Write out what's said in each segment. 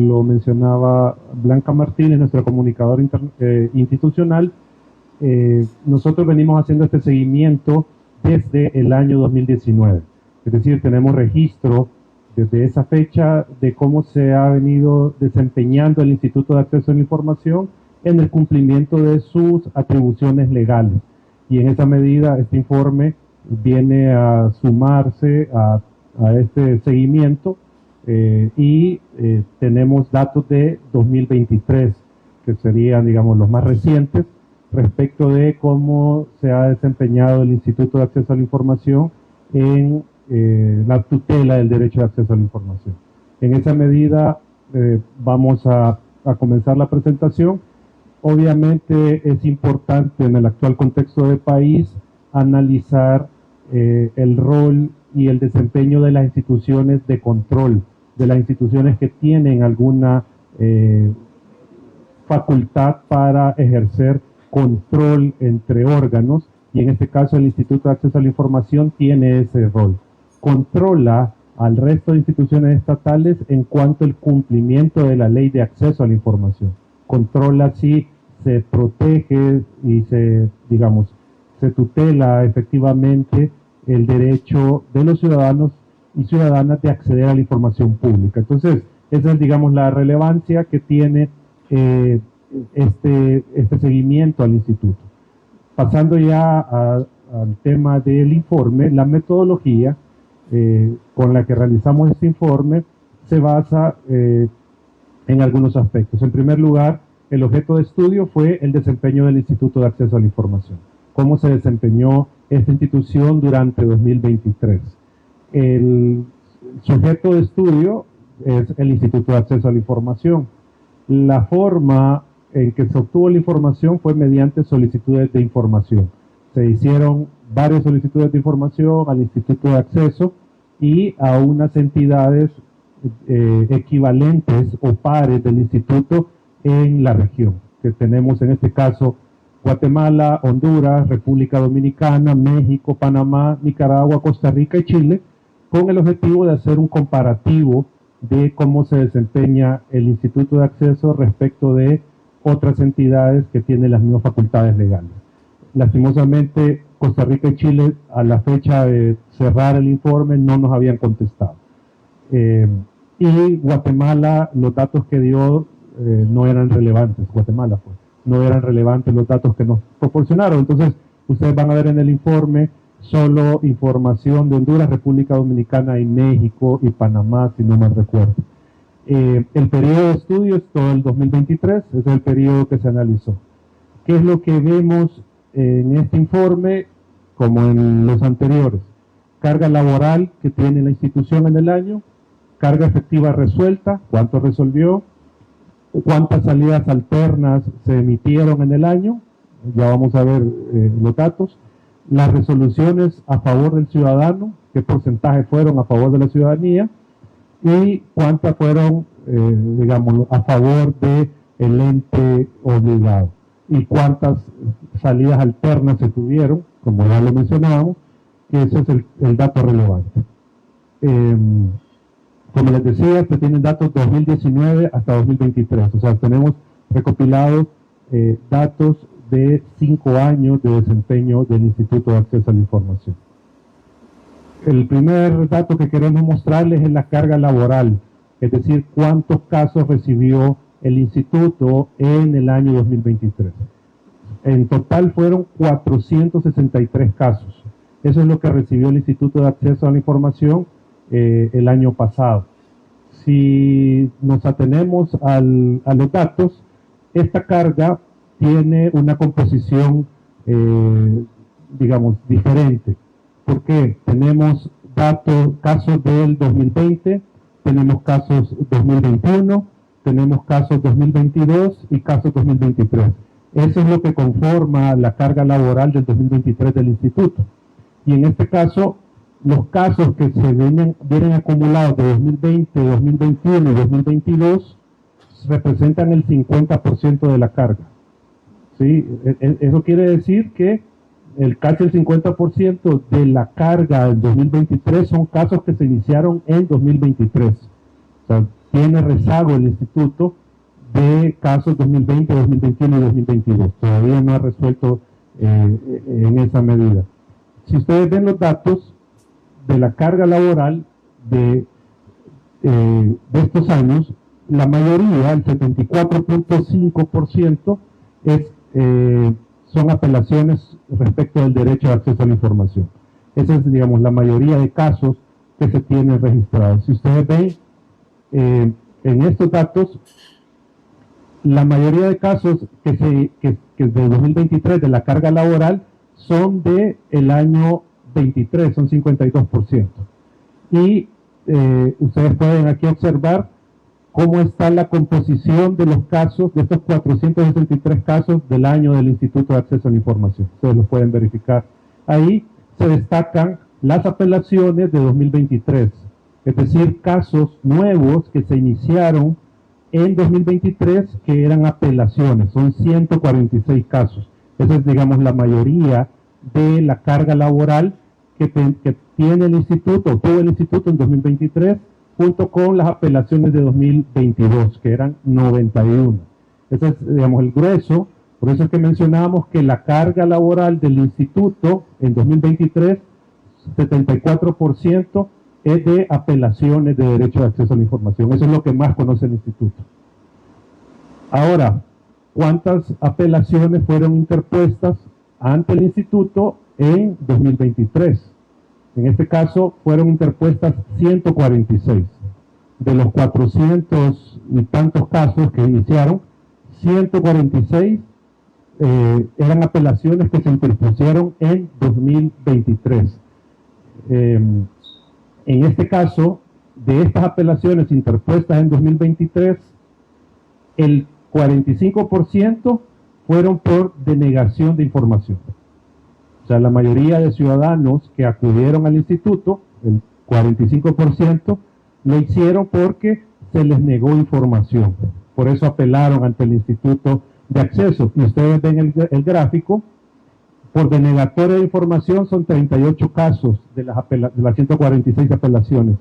lo mencionaba Blanca Martínez, nuestra comunicadora institucional, nosotros venimos haciendo este seguimiento desde el año 2019. Es decir, tenemos registro desde esa fecha de cómo se ha venido desempeñando el Instituto de Acceso a la Información en el cumplimiento de sus atribuciones legales. Y en esa medida este informe viene a sumarse a este seguimiento y tenemos datos de 2023, que serían, digamos, los más recientes, respecto de cómo se ha desempeñado el Instituto de Acceso a la Información en la tutela del derecho de acceso a la información. En esa medida vamos a comenzar la presentación. Obviamente es importante en el actual contexto del país analizar el rol y el desempeño de las instituciones de control, de las instituciones que tienen alguna facultad para ejercer control entre órganos, y en este caso el Instituto de Acceso a la Información tiene ese rol. Controla al resto de instituciones estatales en cuanto al cumplimiento de la ley de acceso a la información. Controla si se protege y se tutela efectivamente el derecho de los ciudadanos y ciudadanas de acceder a la información pública. Entonces, esa es, digamos, la relevancia que tiene este seguimiento al instituto. Pasando ya al tema del informe, la metodología con la que realizamos este informe se basa en algunos aspectos. En primer lugar, el objeto de estudio fue el desempeño del Instituto de Acceso a la Información. Cómo se desempeñó esta institución durante 2023. El sujeto de estudio es el Instituto de Acceso a la Información. La forma en que se obtuvo la información fue mediante solicitudes de información. Se hicieron varias solicitudes de información al Instituto de Acceso y a unas entidades equivalentes o pares del instituto en la región, que tenemos en este caso Guatemala, Honduras, República Dominicana, México, Panamá, Nicaragua, Costa Rica y Chile, con el objetivo de hacer un comparativo de cómo se desempeña el Instituto de Acceso respecto de otras entidades que tienen las mismas facultades legales. Lastimosamente, Costa Rica y Chile, a la fecha de cerrar el informe, no nos habían contestado. Y Guatemala, los datos que dio no eran relevantes. Guatemala, pues, no eran relevantes los datos que nos proporcionaron. Entonces, ustedes van a ver en el informe solo información de Honduras, República Dominicana y México y Panamá, si no mal recuerdo. El periodo de estudio es todo el 2023, es el periodo que se analizó. ¿Qué es lo que vemos en este informe, como en los anteriores? Carga laboral que tiene la institución en el año, carga efectiva resuelta, cuánto resolvió, cuántas salidas alternas se emitieron en el año, ya vamos a ver los datos, las resoluciones a favor del ciudadano, qué porcentaje fueron a favor de la ciudadanía, y cuántas fueron, digamos, a favor del ente obligado, y cuántas salidas alternas se tuvieron, como ya lo mencionábamos, que ese es el dato relevante. Como les decía, que tienen datos 2019 hasta 2023, o sea, tenemos recopilados datos de 5 años de desempeño del Instituto de Acceso a la Información. El primer dato que queremos mostrarles es la carga laboral, es decir, cuántos casos recibió el Instituto en el año 2023. En total fueron 463 casos. Eso es lo que recibió el Instituto de Acceso a la Información el año pasado. Si nos atenemos a los datos, esta carga tiene una composición, digamos, diferente. Porque tenemos casos del 2020, tenemos casos 2021, tenemos casos 2022 y casos 2023. Eso es lo que conforma la carga laboral del 2023 del Instituto. Y en este caso, los casos que se vienen acumulados de 2020, 2021 y 2022 representan el 50% de la carga. ¿Sí? Eso quiere decir que casi el 50% de la carga del 2023 son casos que se iniciaron en 2023. O sea, tiene rezago el instituto de casos 2020, 2021 y 2022. Todavía no ha resuelto en esa medida. Si ustedes ven los datos de la carga laboral de estos años, la mayoría, el 74.5%, son apelaciones respecto del derecho de acceso a la información. Esa es, digamos, la mayoría de casos que se tienen registrados. Si ustedes ven en estos datos, la mayoría de casos que de 2023 de la carga laboral son del año 23, son 52%. Y ustedes pueden aquí observar cómo está la composición de los casos, de estos 463 casos del año del Instituto de Acceso a la Información. Ustedes lo pueden verificar. Ahí se destacan las apelaciones de 2023, es decir, casos nuevos que se iniciaron en 2023 que eran apelaciones, son 146 casos. Esa es, digamos, la mayoría de la carga laboral que tiene el instituto, tuvo el instituto en 2023, junto con las apelaciones de 2022, que eran 91. Ese es, digamos, el grueso. Por eso es que mencionábamos que la carga laboral del instituto en 2023, 74% es de apelaciones de derecho de acceso a la información. Eso es lo que más conoce el instituto. Ahora, ¿cuántas apelaciones fueron interpuestas ante el instituto en 2023? En este caso fueron interpuestas 146. De los 400 y tantos casos que iniciaron, 146 eran apelaciones que se interpusieron en 2023. En este caso, de estas apelaciones interpuestas en 2023, el 45% fueron por denegación de información. O sea, la mayoría de ciudadanos que acudieron al instituto, el 45%, lo hicieron porque se les negó información. Por eso apelaron ante el Instituto de Acceso. Y ustedes ven el gráfico. Por denegatoria de información son 38 casos de las 146 apelaciones.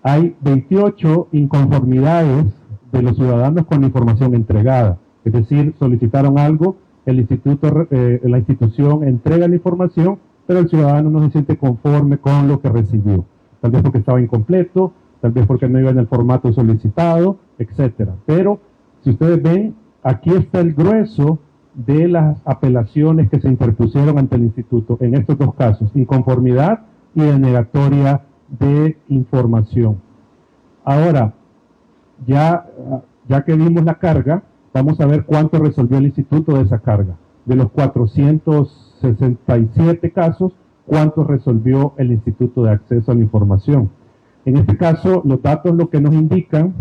Hay 28 inconformidades de los ciudadanos con la información entregada. Es decir, solicitaron algo, el instituto, la institución entrega la información, pero el ciudadano no se siente conforme con lo que recibió. Tal vez porque estaba incompleto, tal vez porque no iba en el formato solicitado, etcétera. Pero, si ustedes ven, aquí está el grueso de las apelaciones que se interpusieron ante el instituto en estos dos casos, inconformidad y denegatoria de información. Ahora, ya que vimos la carga, vamos a ver cuánto resolvió el instituto de esa carga. De los 467 casos, cuánto resolvió el Instituto de Acceso a la Información. En este caso, los datos lo que nos indican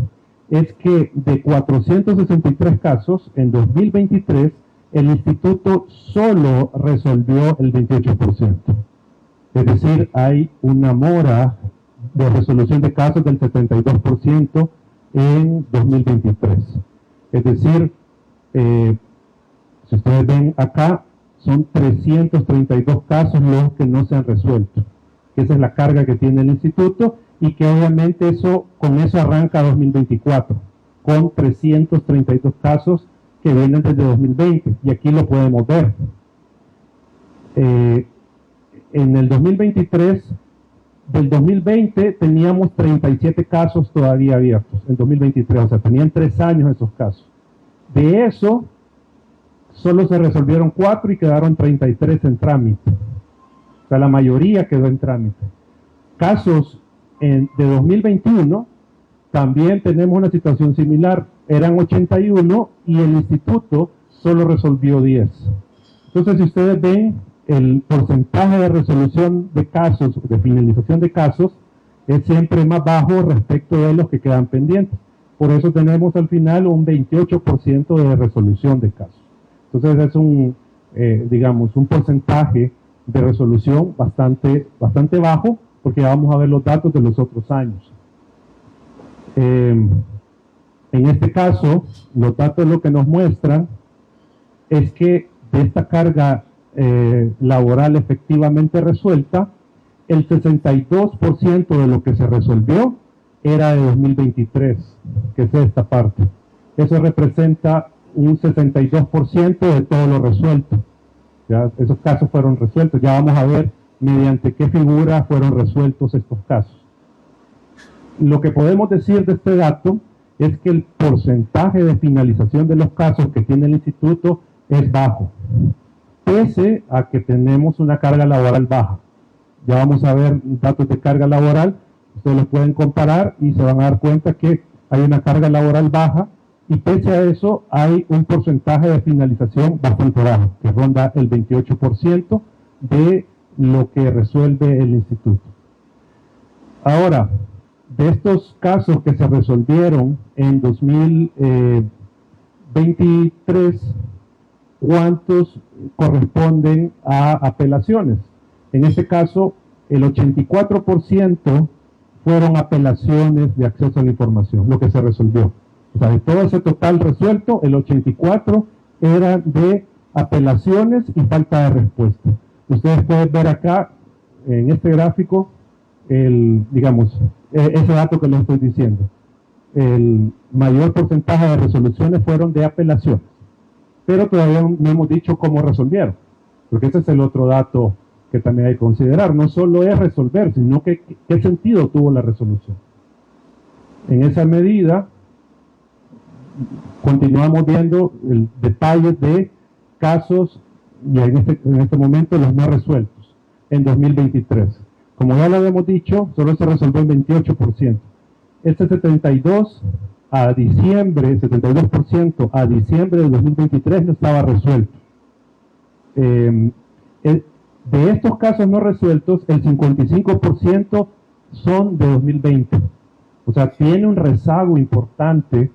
es que de 463 casos en 2023, el instituto solo resolvió el 28%. Es decir, hay una mora de resolución de casos del 72% en 2023. Es decir, si ustedes ven acá, son 332 casos los que no se han resuelto. Esa es la carga que tiene el instituto y que obviamente con eso arranca 2024, con 332 casos que vienen desde 2020, y aquí lo podemos ver. En el 2023, del 2020 teníamos 37 casos todavía abiertos, en 2023, o sea, tenían 3 años esos casos. De eso, solo se resolvieron 4 y quedaron 33 en trámite. O sea, la mayoría quedó en trámite. Casos de 2021, también tenemos una situación similar. Eran 81 y el instituto solo resolvió 10. Entonces, si ustedes ven, el porcentaje de resolución de casos, de finalización de casos, es siempre más bajo respecto de los que quedan pendientes. Por eso tenemos al final un 28% de resolución de casos. Entonces, es digamos, un porcentaje de resolución bastante bajo, porque ya vamos a ver los datos de los otros años. En este caso, los datos lo que nos muestran es que de esta carga laboral efectivamente resuelta, el 62% de lo que se resolvió era de 2023, que es esta parte. Eso representa un 62% de todo lo resuelto. Ya, esos casos fueron resueltos. Ya vamos a ver mediante qué figura fueron resueltos estos casos. Lo que podemos decir de este dato es que el porcentaje de finalización de los casos que tiene el instituto es bajo, pese a que tenemos una carga laboral baja. Ya vamos a ver datos de carga laboral, ustedes los pueden comparar y se van a dar cuenta que hay una carga laboral baja y pese a eso hay un porcentaje de finalización bastante bajo, que ronda el 28% de lo que resuelve el instituto. Ahora, de estos casos que se resolvieron en 2023, ¿cuántos corresponden a apelaciones? En este caso, el 84% fueron apelaciones de acceso a la información, lo que se resolvió. O sea, de todo ese total resuelto, el 84% era de apelaciones y falta de respuesta. Ustedes pueden ver acá, en este gráfico, ese dato que les estoy diciendo. El mayor porcentaje de resoluciones fueron de apelaciones, pero todavía no hemos dicho cómo resolvieron, porque ese es el otro dato que también hay que considerar. No solo es resolver, sino que qué sentido tuvo la resolución. En esa medida, continuamos viendo el detalle de casos, y en este momento los no resueltos, en 2023. Como ya lo habíamos dicho, solo se resolvió el 28%. Este 72% a diciembre de 2023 no estaba resuelto. De estos casos no resueltos, el 55% son de 2020. O sea, tiene un rezago importante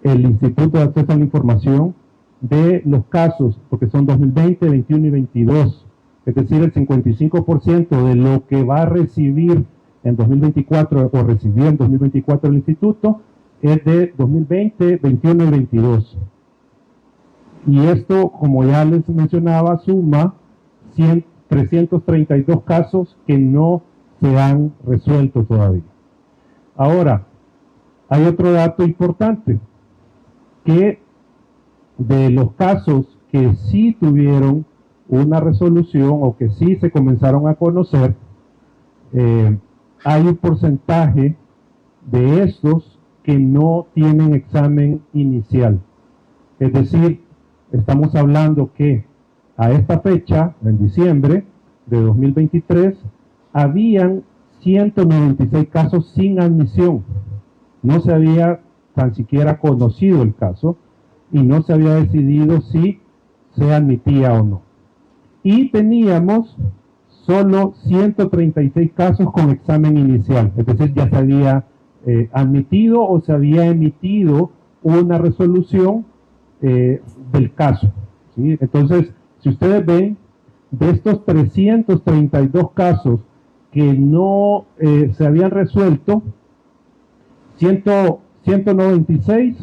el Instituto de Acceso a la Información de los casos, porque son 2020, 21 y 22. Es decir, el 55% de lo que va a recibir en 2024 o recibió en 2024 el instituto es de 2020, 21 y 22. Y esto, como ya les mencionaba, suma 332 casos que no se han resuelto todavía. Ahora, hay otro dato importante, que de los casos que sí tuvieron una resolución o que sí se comenzaron a conocer, hay un porcentaje de estos que no tienen examen inicial. Es decir, estamos hablando que a esta fecha, en diciembre de 2023, habían 196 casos sin admisión. No se había tan siquiera conocido el caso y no se había decidido si se admitía o no. Y teníamos solo 136 casos con examen inicial, es decir, ya se había admitido o se había emitido una resolución del caso, ¿sí? Entonces, si ustedes ven, de estos 332 casos que no se habían resuelto, 196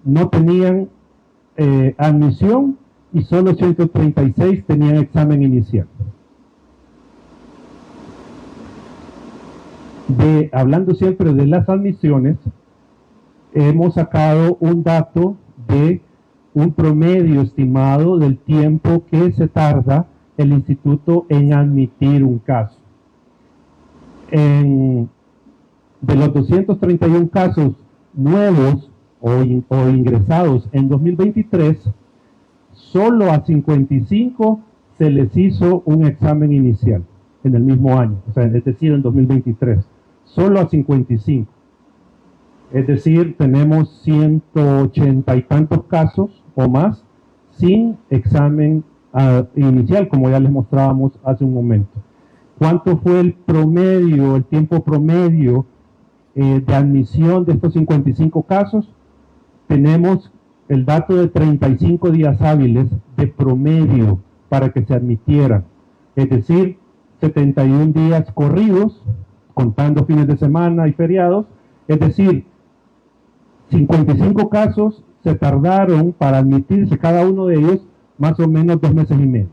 no tenían admisión y solo 136 tenían examen inicial. Hablando siempre de las admisiones, hemos sacado un dato de un promedio estimado del tiempo que se tarda el instituto en admitir un caso. De los 231 casos nuevos o ingresados en 2023, solo a 55 se les hizo un examen inicial en el mismo año, o sea, es decir, en 2023, solo a 55. Es decir, tenemos 180 y tantos casos o más sin examen inicial, como ya les mostrábamos hace un momento. ¿Cuánto fue el promedio, el tiempo promedio de admisión de estos 55 casos? Tenemos el dato de 35 días hábiles de promedio para que se admitieran. Es decir, 71 días corridos, contando fines de semana y feriados. Es decir, 55 casos se tardaron para admitirse cada uno de ellos más o menos 2 meses y medio.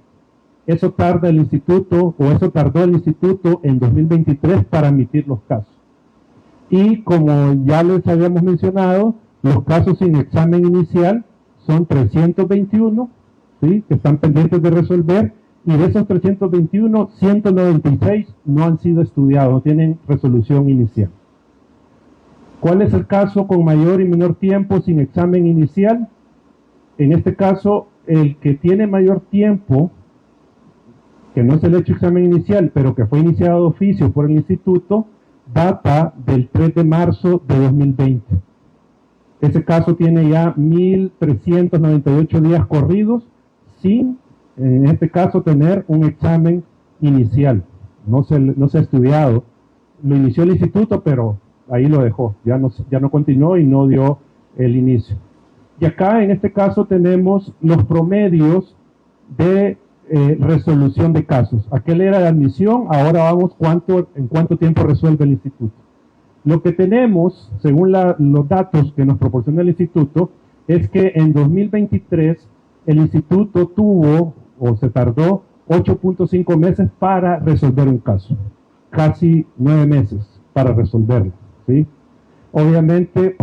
Eso tarda el instituto, o eso tardó el instituto en 2023 para admitir los casos. Y como ya les habíamos mencionado, los casos sin examen inicial son 321, ¿sí?, que están pendientes de resolver, y de esos 321, 196 no han sido estudiados, no tienen resolución inicial. ¿Cuál es el caso con mayor y menor tiempo sin examen inicial? En este caso, el que tiene mayor tiempo, que no es el hecho examen inicial, pero que fue iniciado de oficio por el instituto, data del 3 de marzo de 2020. Ese caso tiene ya 1.398 días corridos sin, en este caso, tener un examen inicial. No se ha estudiado. Lo inició el instituto, pero ahí lo dejó. Ya no continuó y no dio el inicio. Y acá, en este caso, tenemos los promedios de resolución de casos. Aquel era de admisión, ahora vamos en cuánto tiempo resuelve el instituto. Lo que tenemos, según los datos que nos proporciona el instituto, es que en 2023 el instituto tuvo o se tardó 8.5 meses para resolver un caso. Casi 9 meses para resolverlo, ¿sí? Obviamente,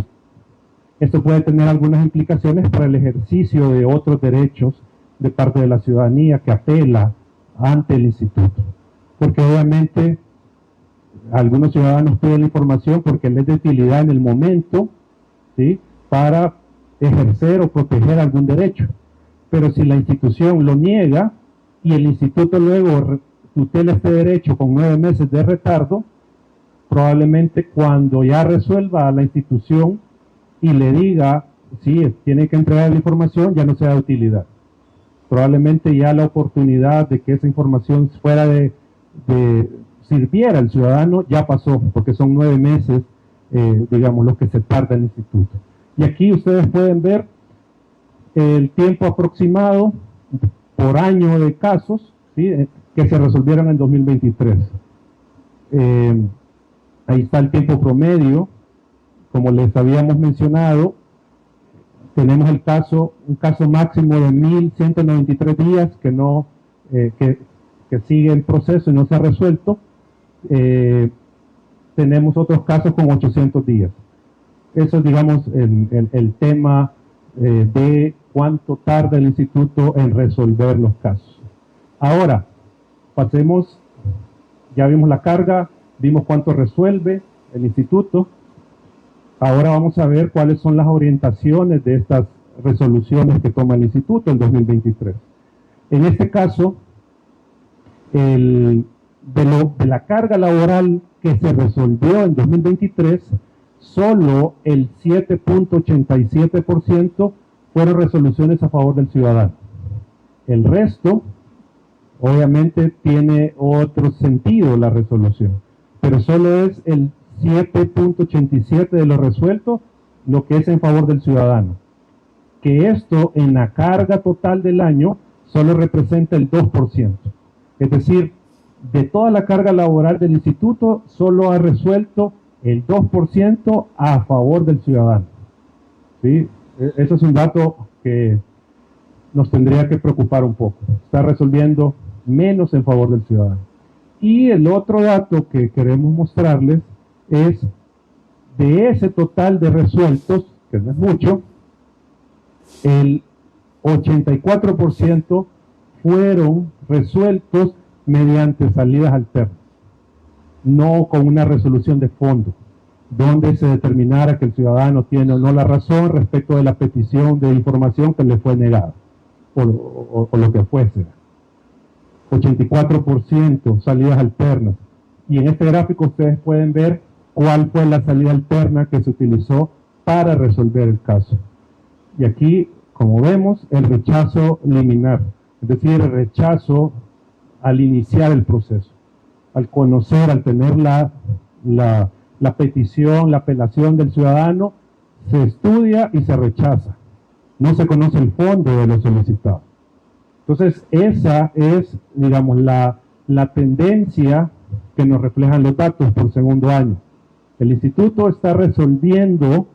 esto puede tener algunas implicaciones para el ejercicio de otros derechos de parte de la ciudadanía que apela ante el instituto. Porque obviamente algunos ciudadanos piden la información porque les es de utilidad en el momento, ¿sí?, para ejercer o proteger algún derecho. Pero si la institución lo niega y el instituto luego tutela este derecho con 9 meses de retardo, probablemente cuando ya resuelva a la institución y le diga, sí, tiene que entregar la información, ya no sea de utilidad. Probablemente ya la oportunidad de que esa información sirviera al ciudadano ya pasó, porque son 9 meses, digamos, lo que se tarda el instituto. Y aquí ustedes pueden ver el tiempo aproximado por año de casos, ¿sí?, que se resolvieron en 2023. Ahí está el tiempo promedio. Como les habíamos mencionado, tenemos un caso máximo de 1.193 días que sigue el proceso y no se ha resuelto. Tenemos otros casos con 800 días. Eso es, digamos, el tema de cuánto tarda el instituto en resolver los casos. Ahora, pasemos, ya vimos la carga, vimos cuánto resuelve el instituto. Ahora vamos a ver cuáles son las orientaciones de estas resoluciones que toma el instituto en 2023. En este caso, de la carga laboral que se resolvió en 2023, solo el 7.87% fueron resoluciones a favor del ciudadano. El resto, obviamente, tiene otro sentido la resolución, pero solo es el 7.87% de lo resuelto lo que es en favor del ciudadano. Que esto en la carga total del año solo representa el 2%. Es decir, de toda la carga laboral del instituto, solo ha resuelto el 2% a favor del ciudadano. ¿Sí? Eso es un dato que nos tendría que preocupar un poco. Está resolviendo menos en favor del ciudadano. Y el otro dato que queremos mostrarles es de ese total de resueltos, que no es mucho, el 84% fueron resueltos mediante salidas alternas, no con una resolución de fondo, donde se determinara que el ciudadano tiene o no la razón respecto de la petición de información que le fue negada, o lo que fuese. 84% salidas alternas. Y en este gráfico ustedes pueden ver cuál fue la salida alterna que se utilizó para resolver el caso. Y aquí, como vemos, el rechazo liminar, es decir, el rechazo al iniciar el proceso, al conocer, al tener la petición, la apelación del ciudadano, se estudia y se rechaza. No se conoce el fondo de lo solicitado. Entonces, esa es, digamos, la tendencia que nos reflejan los datos por segundo año. El instituto está resolviendo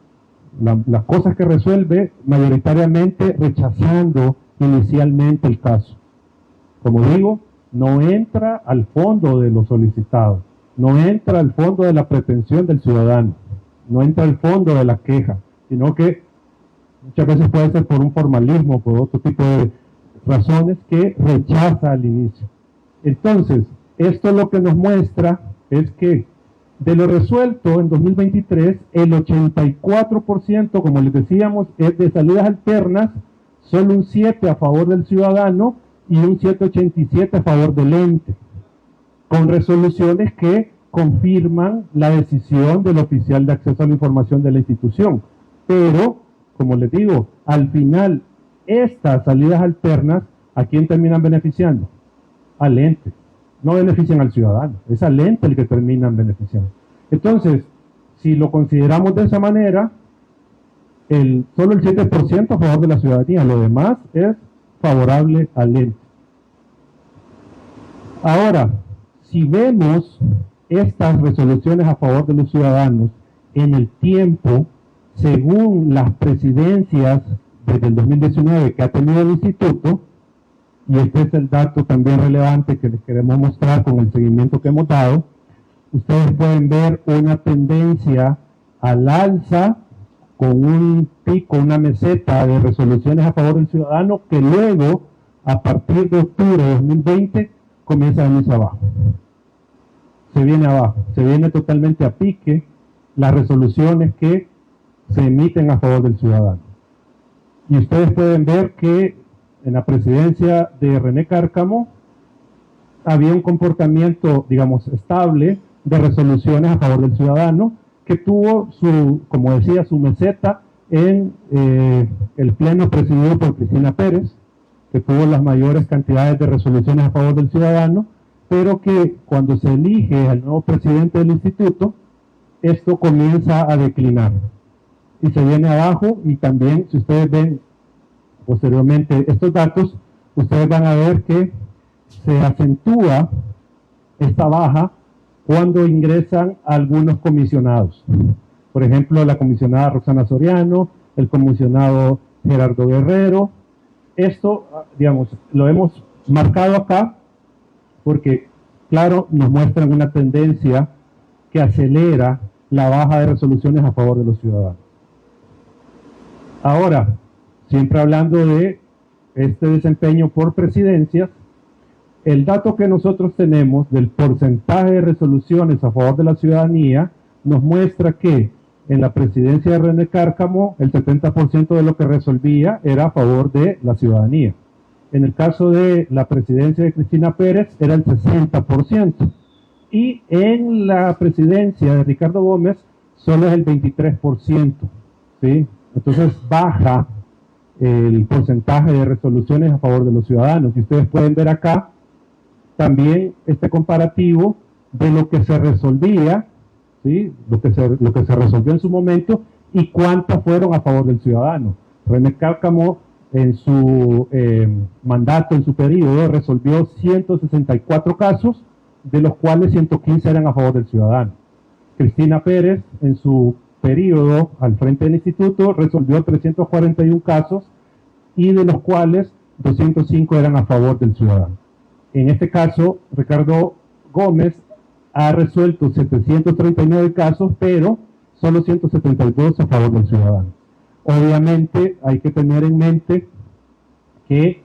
las cosas que resuelve, mayoritariamente rechazando inicialmente el caso. Como digo, no entra al fondo de lo solicitado, no entra al fondo de la pretensión del ciudadano. no entra al fondo de la queja, sino que muchas veces puede ser por un formalismo, por otro tipo de razones que rechaza al inicio. Entonces, esto lo que nos muestra es que de lo resuelto en 2023, el 84%, como les decíamos, es de salidas alternas, solo un 7% a favor del ciudadano y un 7,87% a favor del ente, con resoluciones que confirman la decisión del oficial de acceso a la información de la institución. Pero, como les digo, al final, estas salidas alternas, ¿a quién terminan beneficiando? Al ente. No benefician al ciudadano, es al ente el que terminan beneficiando. Entonces, si lo consideramos de esa manera, solo el 7% a favor de la ciudadanía, lo demás es favorable al ente. Ahora, si vemos estas resoluciones a favor de los ciudadanos en el tiempo, según las presidencias desde el 2019 que ha tenido el instituto, y este es el dato también relevante que les queremos mostrar con el seguimiento que hemos dado, ustedes pueden ver una tendencia al alza con un pico, una meseta de resoluciones a favor del ciudadano que luego, a partir de octubre de 2020, comienza a venirse abajo. Se viene abajo, se viene totalmente a pique las resoluciones que se emiten a favor del ciudadano. Y ustedes pueden ver que en la presidencia de René Cárcamo había un comportamiento, digamos, estable de resoluciones a favor del ciudadano, que tuvo su, como decía, su meseta en el pleno presidido por Cristina Pérez, que tuvo las mayores cantidades de resoluciones a favor del ciudadano, pero que cuando se elige al nuevo presidente del instituto, esto comienza a declinar y se viene abajo. Y también, si ustedes ven posteriormente estos datos, ustedes van a ver que se acentúa esta baja cuando ingresan algunos comisionados. Por ejemplo, la comisionada Roxana Soriano, el comisionado Gerardo Guerrero. Esto, digamos, lo hemos marcado acá porque, claro, nos muestran una tendencia que acelera la baja de resoluciones a favor de los ciudadanos. Ahora, siempre hablando de este desempeño por presidencias, el dato que nosotros tenemos del porcentaje de resoluciones a favor de la ciudadanía nos muestra que en la presidencia de René Cárcamo el 70% de lo que resolvía era a favor de la ciudadanía. En el caso de la presidencia de Cristina Pérez era el 60%. Y en la presidencia de Ricardo Gómez solo es el 23%. ¿Sí? Entonces baja el porcentaje de resoluciones a favor de los ciudadanos. Y ustedes pueden ver acá también este comparativo de lo que se resolvía, ¿sí? lo que se resolvió en su momento y cuántas fueron a favor del ciudadano. René Cárcamo en su mandato, en su periodo, resolvió 164 casos, de los cuales 115 eran a favor del ciudadano. Cristina Pérez, en su periodo al frente del instituto, resolvió 341 casos y de los cuales 205 eran a favor del ciudadano. En este caso, Ricardo Gómez ha resuelto 739 casos, pero solo 172 a favor del ciudadano. Obviamente hay que tener en mente que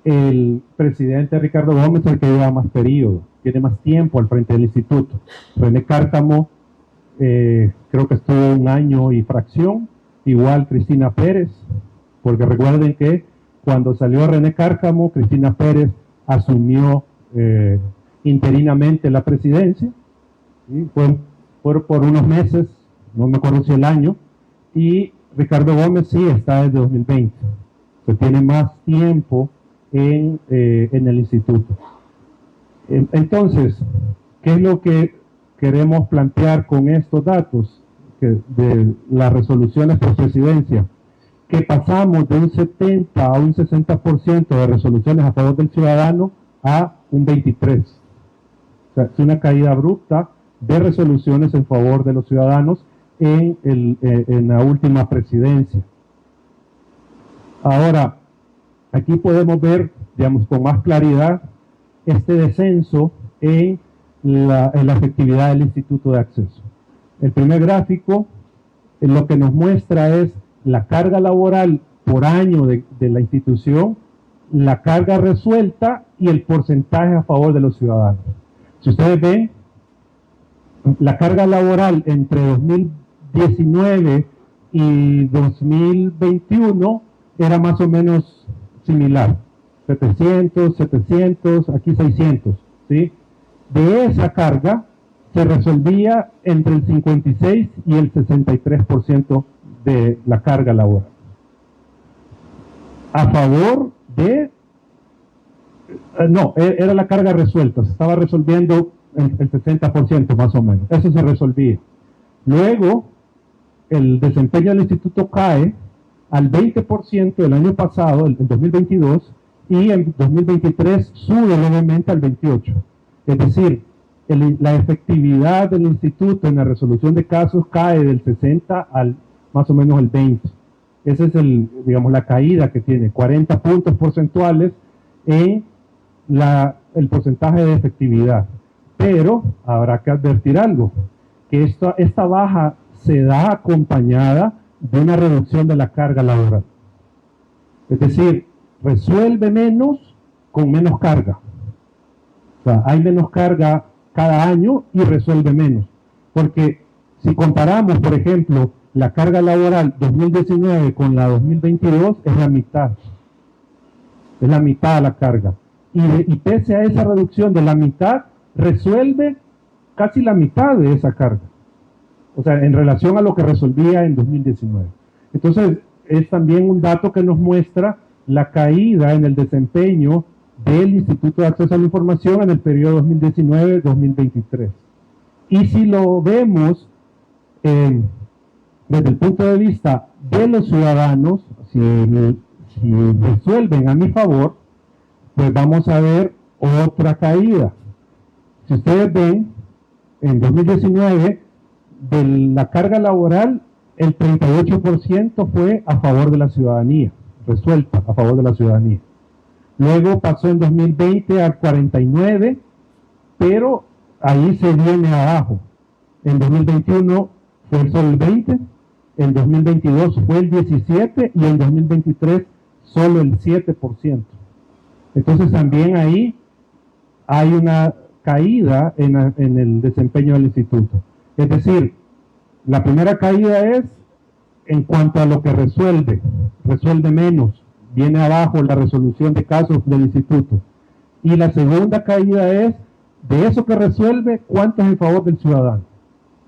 el presidente Ricardo Gómez es el que lleva más periodo, tiene más tiempo al frente del instituto. René Cárcamo creo que estuvo 1 año y fracción, igual Cristina Pérez, porque recuerden que cuando salió René Cárcamo, Cristina Pérez asumió interinamente la presidencia, ¿sí? Fue por unos meses, no me acuerdo si el año, y Ricardo Gómez sí está desde 2020, se tiene más tiempo en el instituto. Entonces, ¿qué es lo que queremos plantear con estos datos de las resoluciones por presidencia? Que pasamos de un 70 a un 60% de resoluciones a favor del ciudadano a un 23%. O sea, es una caída abrupta de resoluciones en favor de los ciudadanos en la última presidencia. Ahora, aquí podemos ver, digamos, con más claridad este descenso en la efectividad del Instituto de Acceso. El primer gráfico lo que nos muestra es la carga laboral por año de la institución, la carga resuelta y el porcentaje a favor de los ciudadanos. Si ustedes ven, la carga laboral entre 2019 y 2021 era más o menos similar, 700, aquí 600, ¿sí? De esa carga se resolvía entre el 56 y el 63% de la carga laboral. A favor de... no, era la carga resuelta, se estaba resolviendo el 60% más o menos, eso se resolvía. Luego, el desempeño del instituto cae al 20% el año pasado, el 2022, y en 2023 sube levemente al 28%. Es decir, la efectividad del instituto en la resolución de casos cae del 60 al más o menos el 20. Esa es digamos, la caída que tiene, 40 puntos porcentuales en el porcentaje de efectividad. Pero habrá que advertir algo, que esta baja se da acompañada de una reducción de la carga laboral. Es decir, resuelve menos con menos carga. O sea, hay menos carga cada año y resuelve menos. Porque si comparamos, por ejemplo, la carga laboral 2019 con la 2022, es la mitad. Es la mitad de la carga. Y pese a esa reducción de la mitad, resuelve casi la mitad de esa carga. O sea, en relación a lo que resolvía en 2019. Entonces, es también un dato que nos muestra la caída en el desempeño del Instituto de Acceso a la Información en el periodo 2019-2023. Y si lo vemos desde el punto de vista de los ciudadanos, si resuelven a mi favor, pues vamos a ver otra caída. Si ustedes ven, en 2019, de la carga laboral, el 38% fue a favor de la ciudadanía, resuelta a favor de la ciudadanía. Luego pasó en 2020 al 49%, pero ahí se viene abajo. En 2021 fue solo el 20%, en 2022 fue el 17% y en 2023 solo el 7%. Entonces también ahí hay una caída en el desempeño del instituto. Es decir, la primera caída es en cuanto a lo que resuelve menos, viene abajo la resolución de casos del instituto. Y la segunda caída es de eso que resuelve, cuánto es en favor del ciudadano.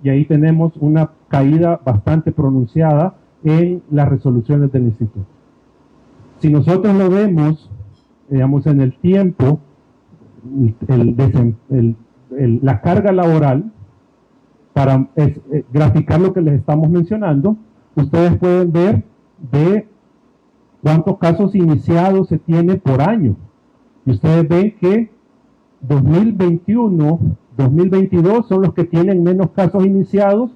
Y ahí tenemos una caída bastante pronunciada en las resoluciones del instituto. Si nosotros lo vemos, digamos, en el tiempo, la carga laboral, para graficar lo que les estamos mencionando, ustedes pueden ver de cuántos casos iniciados se tiene por año. Y ustedes ven que 2021, 2022 son los que tienen menos casos iniciados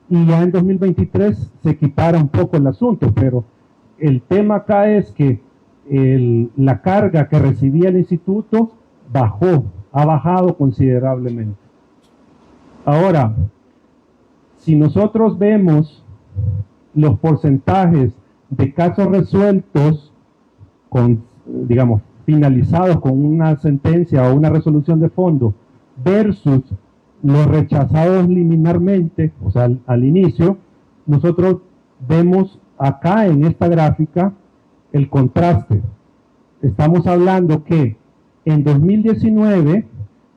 y ya en 2023 se equipara un poco el asunto, pero el tema acá es que la carga que recibía el instituto ha bajado considerablemente. Ahora, si nosotros vemos los porcentajes de casos resueltos digamos, finalizados con una sentencia o una resolución de fondo versus los rechazados liminarmente, o sea, al inicio, nosotros vemos acá en esta gráfica el contraste. Estamos hablando que en 2019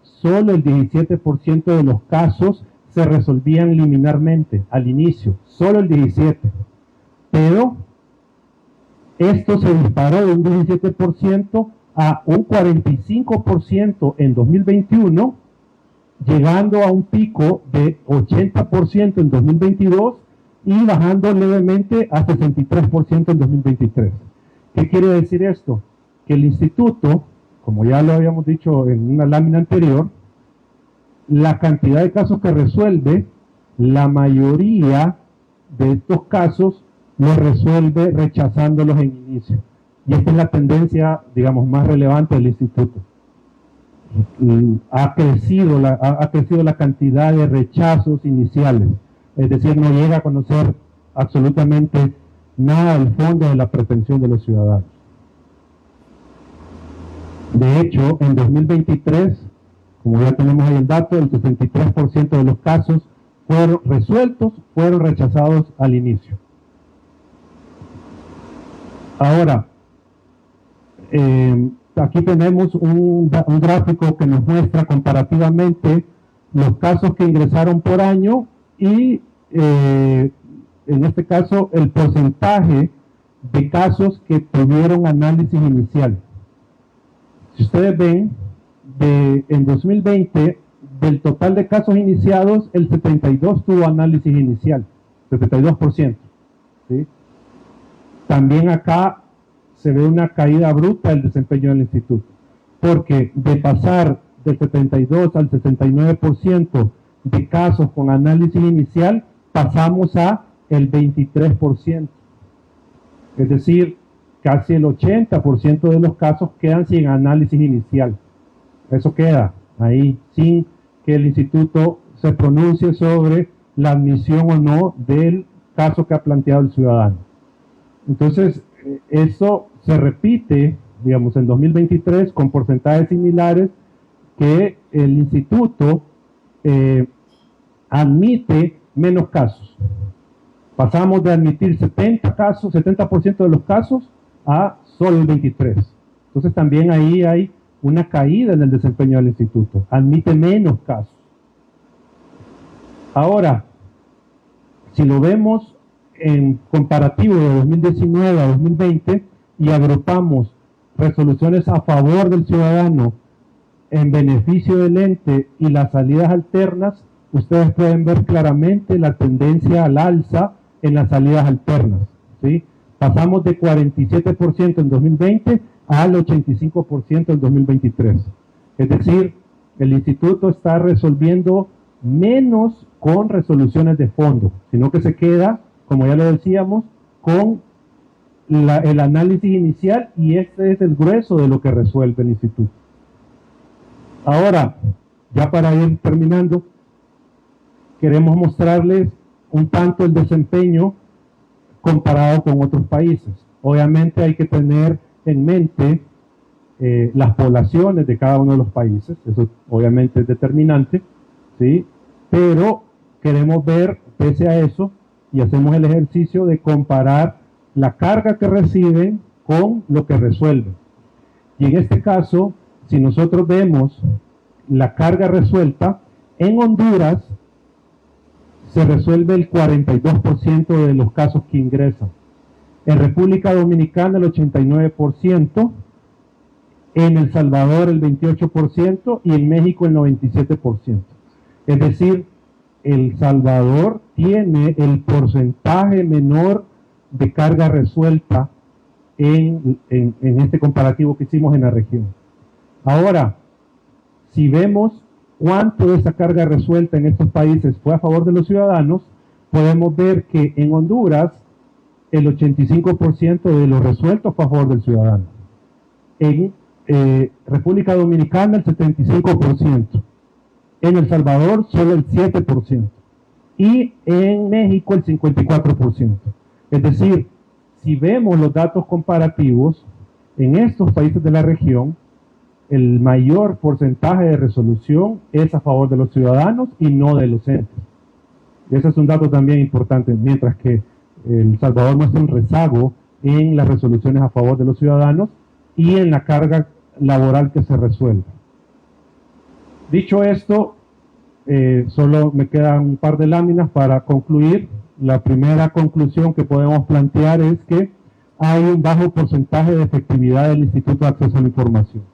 solo el 17% de los casos se resolvían liminarmente al inicio, solo el 17%. Pero esto se disparó de un 17% a un 45% en 2021, llegando a un pico de 80% en 2022 y bajando levemente a 63% en 2023. ¿Qué quiere decir esto? Que el instituto, como ya lo habíamos dicho en una lámina anterior, la cantidad de casos que resuelve, la mayoría de estos casos los resuelve rechazándolos en inicio. Y esta es la tendencia, digamos, más relevante del instituto. Ha crecido la cantidad de rechazos iniciales. Es decir, no llega a conocer absolutamente nada del fondo de la pretensión de los ciudadanos. De hecho, en 2023, como ya tenemos ahí el dato, el 63% de los casos fueron resueltos, fueron rechazados al inicio. Ahora, aquí tenemos un gráfico que nos muestra comparativamente los casos que ingresaron por año y en este caso el porcentaje de casos que tuvieron análisis inicial. Si ustedes ven, en 2020, del total de casos iniciados, el 72% tuvo análisis inicial, 72%. ¿Sí? También acá se ve una caída bruta del desempeño del instituto, porque de pasar del 72 al 69% de casos con análisis inicial, pasamos a el 23%. Es decir, casi el 80% de los casos quedan sin análisis inicial. Eso queda ahí, sin que el instituto se pronuncie sobre la admisión o no del caso que ha planteado el ciudadano. Entonces, eso se repite, digamos, en 2023 con porcentajes similares, que el instituto admite menos casos. Pasamos de admitir 70% de los casos a solo el 23%. Entonces también ahí hay una caída en el desempeño del instituto. Admite menos casos. Ahora, si lo vemos en comparativo de 2019 a 2020 y agrupamos resoluciones a favor del ciudadano en beneficio del ente y las salidas alternas, ustedes pueden ver claramente la tendencia al alza en las salidas alternas, ¿sí? Pasamos de 47% en 2020 al 85% en 2023. Es decir, el instituto está resolviendo menos con resoluciones de fondo, sino que se queda, como ya lo decíamos, con el análisis inicial, y este es el grueso de lo que resuelve el instituto. Ahora, ya para ir terminando, queremos mostrarles un tanto el desempeño comparado con otros países. Obviamente hay que tener en mente las poblaciones de cada uno de los países, eso obviamente es determinante, ¿sí? Pero queremos ver, pese a eso, y hacemos el ejercicio de comparar la carga que reciben con lo que resuelven. Y en este caso, si nosotros vemos la carga resuelta, en Honduras se resuelve el 42% de los casos que ingresan. En República Dominicana el 89%, en El Salvador el 28% y en México el 97%. Es decir, El Salvador tiene el porcentaje menor de carga resuelta en este comparativo que hicimos en la región. Ahora, si vemos cuánto de esa carga resuelta en estos países fue a favor de los ciudadanos, podemos ver que en Honduras el 85% de lo resuelto fue a favor del ciudadano. En República Dominicana el 75%. En El Salvador solo el 7%. Y en México el 54%. Es decir, si vemos los datos comparativos, en estos países de la región, el mayor porcentaje de resolución es a favor de los ciudadanos y no de los entes. Ese es un dato también importante, mientras que El Salvador muestra un rezago en las resoluciones a favor de los ciudadanos y en la carga laboral que se resuelve. Dicho esto, solo me quedan un par de láminas para concluir. La primera conclusión que podemos plantear es que hay un bajo porcentaje de efectividad del Instituto de Acceso a la Información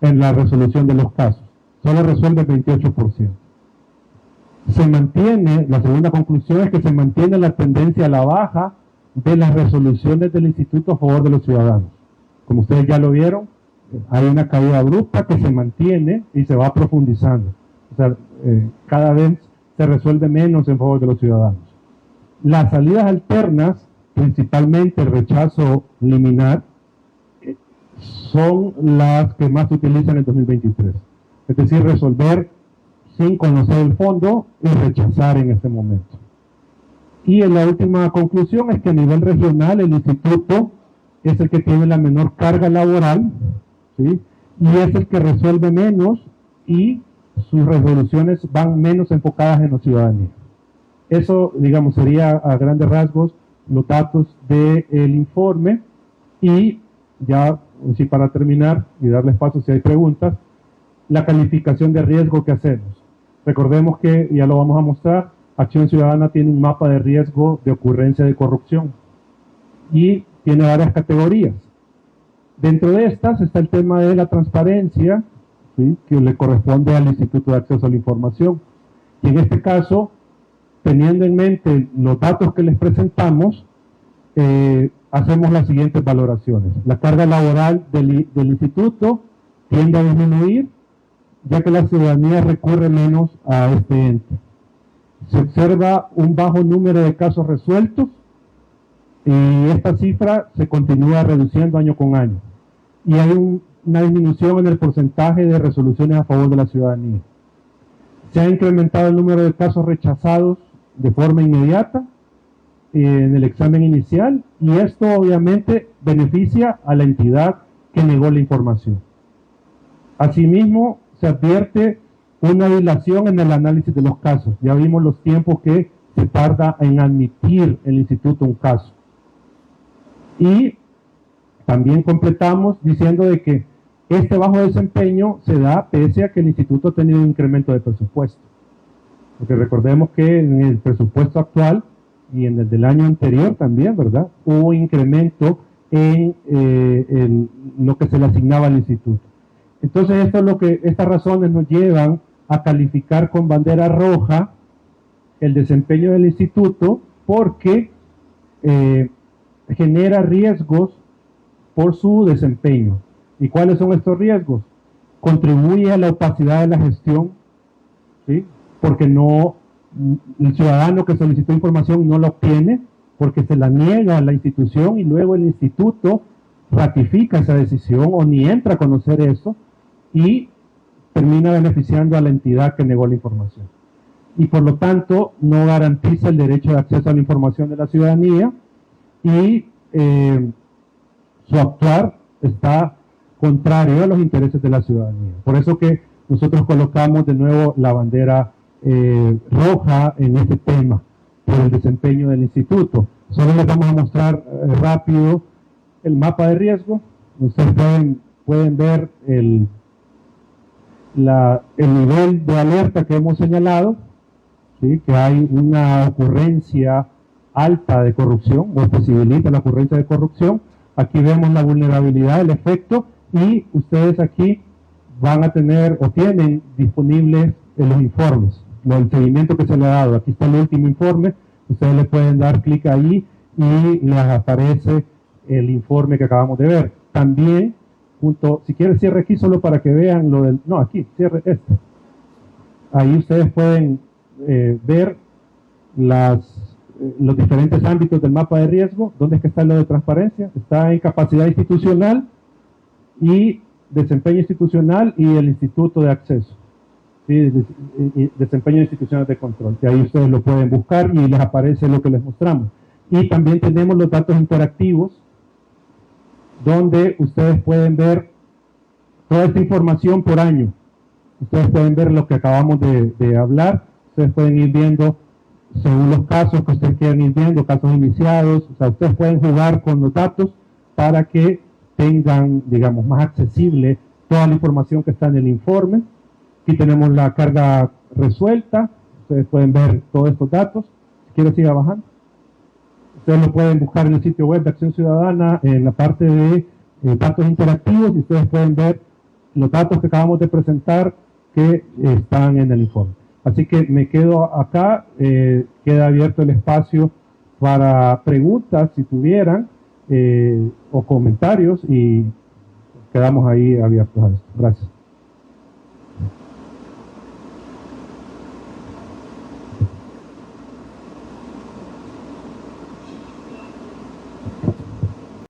en la resolución de los casos. Solo resuelve el 28%. Se mantiene, la segunda conclusión es que se mantiene la tendencia a la baja de las resoluciones del Instituto a favor de los ciudadanos. Como ustedes ya lo vieron, hay una caída abrupta que se mantiene y se va profundizando. O sea, cada vez se resuelve menos en favor de los ciudadanos. Las salidas alternas, principalmente el rechazo liminar, son las que más se utilizan en 2023. Es decir, resolver sin conocer el fondo y rechazar en este momento. Y en la última conclusión es que a nivel regional el instituto es el que tiene la menor carga laboral, ¿sí? Y es el que resuelve menos y sus resoluciones van menos enfocadas en la ciudadanía. Eso, digamos, sería a grandes rasgos los datos del informe. Y ya, sí, para terminar y darles paso si hay preguntas, la calificación de riesgo que hacemos. Recordemos que, ya lo vamos a mostrar, Acción Ciudadana tiene un mapa de riesgo de ocurrencia de corrupción y tiene varias categorías. Dentro de estas está el tema de la transparencia, ¿sí?, que le corresponde al Instituto de Acceso a la Información. Y en este caso, teniendo en mente los datos que les presentamos, hacemos las siguientes valoraciones. La carga laboral del instituto tiende a disminuir, ya que la ciudadanía recurre menos a este ente. Se observa un bajo número de casos resueltos y esta cifra se continúa reduciendo año con año. Y hay una disminución en el porcentaje de resoluciones a favor de la ciudadanía. Se ha incrementado el número de casos rechazados de forma inmediata en el examen inicial, y esto obviamente beneficia a la entidad que negó la información. Asimismo, se advierte una dilación en el análisis de los casos. Ya vimos los tiempos que se tarda en admitir el instituto un caso. Y también completamos diciendo de que este bajo desempeño se da pese a que el instituto ha tenido un incremento de presupuesto. Porque recordemos que en el presupuesto actual y en el del año anterior también, ¿verdad?, hubo incremento en lo que se le asignaba al instituto. Entonces, estas razones nos llevan a calificar con bandera roja el desempeño del instituto, porque genera riesgos por su desempeño. ¿Y cuáles son estos riesgos? Contribuye a la opacidad de la gestión, ¿sí?, porque el ciudadano que solicitó información no la obtiene, porque se la niega a la institución y luego el instituto ratifica esa decisión o ni entra a conocer eso y termina beneficiando a la entidad que negó la información. Y por lo tanto no garantiza el derecho de acceso a la información de la ciudadanía y su actuar está contrario a los intereses de la ciudadanía. Por eso que nosotros colocamos de nuevo la bandera roja en este tema, por el desempeño del instituto. Solo les vamos a mostrar rápido el mapa de riesgo. Ustedes pueden ver el nivel de alerta que hemos señalado, ¿sí?, que hay una ocurrencia alta de corrupción o posibilita la ocurrencia de corrupción. Aquí vemos la vulnerabilidad, el efecto, y ustedes aquí van a tener o tienen disponibles los informes, el seguimiento que se le ha dado. Aquí está el último informe, ustedes le pueden dar clic ahí y les aparece el informe que acabamos de ver. También, si quieren cierre aquí solo para que vean lo del, no, aquí, cierre este. Ahí ustedes pueden ver los diferentes ámbitos del mapa de riesgo. ¿Dónde es que está lo de transparencia? Está en capacidad institucional y desempeño institucional y el instituto de acceso. ¿Sí? Desempeño institucional de control, que ahí ustedes lo pueden buscar y les aparece lo que les mostramos. Y también tenemos los datos interactivos, donde ustedes pueden ver toda esta información por año. Ustedes pueden ver lo que acabamos de hablar, ustedes pueden ir viendo según los casos que ustedes quieran ir viendo, casos iniciados. O sea, ustedes pueden jugar con los datos para que tengan, digamos, más accesible toda la información que está en el informe. Aquí tenemos la carga resuelta, ustedes pueden ver todos estos datos. Si quieren, siga bajando. Ustedes lo pueden buscar en el sitio web de Acción Ciudadana, en la parte de datos interactivos, y ustedes pueden ver los datos que acabamos de presentar que están en el informe. Así que me quedo acá, queda abierto el espacio para preguntas, si tuvieran, o comentarios, y quedamos ahí abiertos a esto. Gracias.